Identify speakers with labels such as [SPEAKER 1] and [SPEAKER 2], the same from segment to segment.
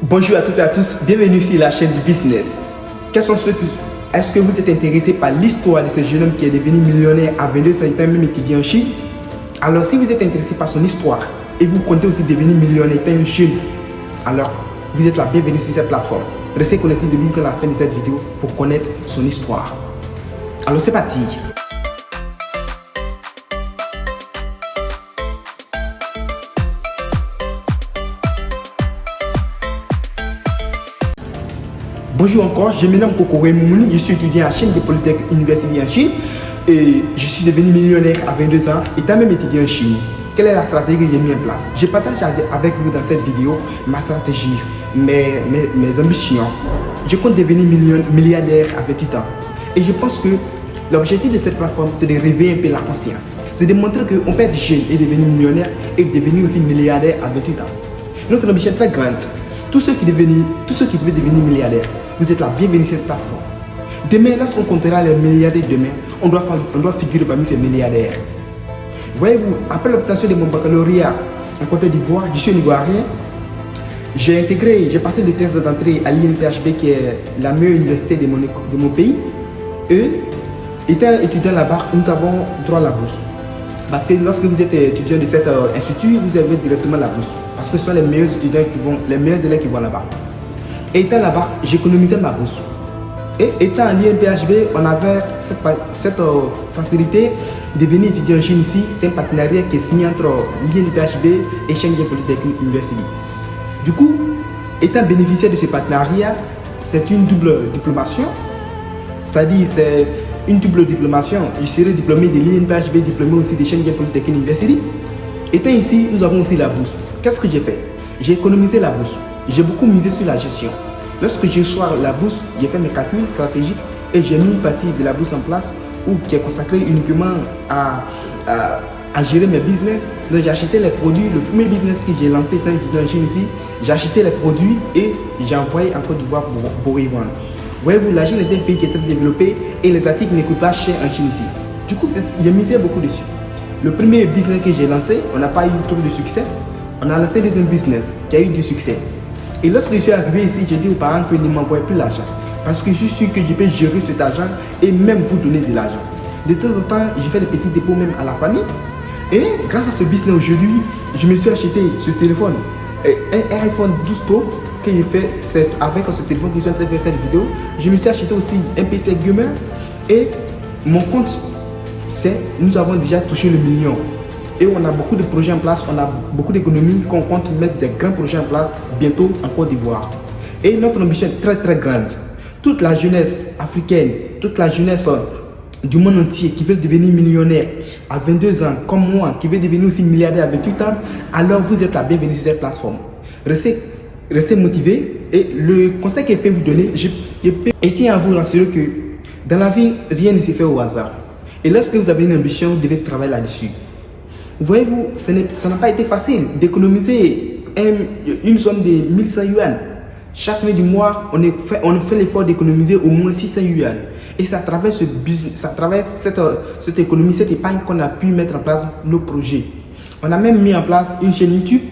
[SPEAKER 1] Bonjour à toutes et à tous, bienvenue sur la chaîne du business. Est-ce que vous êtes intéressé par l'histoire de ce jeune homme qui est devenu millionnaire à 22 ans, étant même étudiant en Chine? Alors si vous êtes intéressé par son histoire et vous comptez aussi devenir millionnaire étant un jeune, alors vous êtes la bienvenue sur cette plateforme. Restez connectés depuis la fin de cette vidéo pour connaître son histoire. Alors c'est parti. Bonjour encore, je me nomme Kokore Moumouni, je suis étudiant à Chine de Polytechnique University en Chine et je suis devenu millionnaire à 22 ans étant même étudiant en Chine. Quelle est la stratégie que j'ai mis en place? Je partage avec vous dans cette vidéo ma stratégie, mes ambitions. Je compte devenir milliardaire à 28 ans et je pense que l'objectif de cette plateforme c'est de réveiller un peu la conscience. C'est de montrer qu'on peut être jeune et devenir millionnaire et devenir aussi milliardaire à 28 ans. Notre ambition est très grande. Tous ceux qui veulent devenir milliardaires, vous êtes la bienvenue sur cette plateforme. Demain, lorsqu'on comptera les milliardaires demain, on doit figurer parmi ces milliardaires. Voyez-vous, après l'obtention de mon baccalauréat en Côte d'Ivoire, je suis un Ivoirien. J'ai passé le test d'entrée à l'INPHB qui est la meilleure université de mon pays. Et étant étudiant là-bas, nous avons droit à la bourse. Parce que lorsque vous êtes étudiant de cet institut, vous avez directement la bourse. Parce que ce sont les meilleurs étudiants les meilleurs élèves qui vont là-bas. Et étant là-bas, j'économisais ma bourse. Et étant à l'INPHB, on avait cette facilité de venir étudier en Chine ici. C'est un partenariat qui est signé entre l'INPHB et Shenzhen Polytechnic University. Du coup, étant bénéficiaire de ce partenariat, c'est une double diplomation. C'est-à-dire, c'est une double diplomation. Je serai diplômé de l'INPHB, diplômé aussi de Shenzhen Polytechnic University. Étant ici, nous avons aussi la bourse. Qu'est-ce que j'ai fait? J'ai économisé la bourse. J'ai beaucoup misé sur la gestion. Lorsque j'ai reçu la bourse, j'ai fait mes calculs stratégiques et j'ai mis une partie de la bourse en place qui est consacrée uniquement à gérer mes business. Donc j'ai acheté les produits. Le premier business que j'ai lancé étant étudiant en Chine ici, j'ai acheté les produits et j'ai envoyé en Côte d'Ivoire pour y vendre. Voyez-vous, la Chine est un pays qui est très développé et les articles ne coûtent pas cher en Chine ici. Du coup, j'ai misé beaucoup dessus. Le premier business que j'ai lancé, on n'a pas eu trop de succès. On a lancé un business qui a eu du succès. Et lorsque je suis arrivé ici, j'ai dit aux parents qu'ils ne m'envoient plus l'argent. Parce que je suis sûr que je peux gérer cet argent et même vous donner de l'argent. De temps en temps, je fais des petits dépôts même à la famille. Et grâce à ce business aujourd'hui, je me suis acheté ce téléphone. Un iPhone 12 Pro que j'ai fait, c'est avec ce téléphone que je suis en train de faire cette vidéo. Je me suis acheté aussi un PC gamer. Et mon compte, nous avons déjà touché le million. Et on a beaucoup de projets en place, on a beaucoup d'économies qu'on compte mettre des grands projets en place bientôt en Côte d'Ivoire. Et notre ambition est très très grande. Toute la jeunesse africaine, toute la jeunesse du monde entier qui veut devenir millionnaire à 22 ans, comme moi, qui veut devenir aussi milliardaire à 28 ans, alors vous êtes la bienvenue sur cette plateforme. Restez motivés et le conseil que je peux vous donner, je tiens à vous rassurer que dans la vie, rien ne se fait au hasard. Et lorsque vous avez une ambition, vous devez travailler là-dessus. Voyez-vous, ça n'a pas été facile d'économiser une somme de 1100 yuan. Chaque fin du mois, on fait l'effort d'économiser au moins 600 yuan. Et c'est à travers cette économie, cette épargne qu'on a pu mettre en place nos projets. On a même mis en place une chaîne YouTube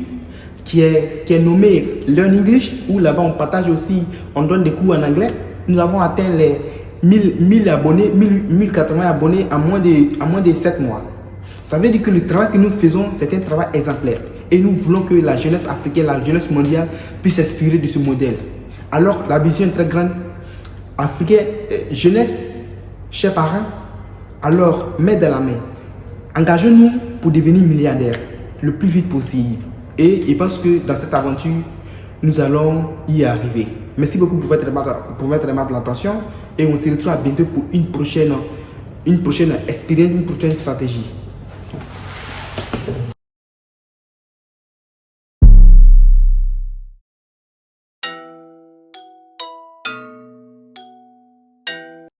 [SPEAKER 1] qui est nommée Learn English, où là-bas on partage aussi, on donne des cours en anglais. Nous avons atteint les 1000 abonnés, 1080 abonnés en moins de 7 mois. Ça veut dire que le travail que nous faisons, c'est un travail exemplaire. Et nous voulons que la jeunesse africaine, la jeunesse mondiale puisse s'inspirer de ce modèle. Alors, la vision est très grande. Africaine, jeunesse, chers parents, alors, main dans la main. Engageons-nous pour devenir milliardaires le plus vite possible. Et je pense que dans cette aventure, nous allons y arriver. Merci beaucoup pour votre aimable attention. Et on se retrouve à bientôt pour une prochaine expérience, une prochaine stratégie.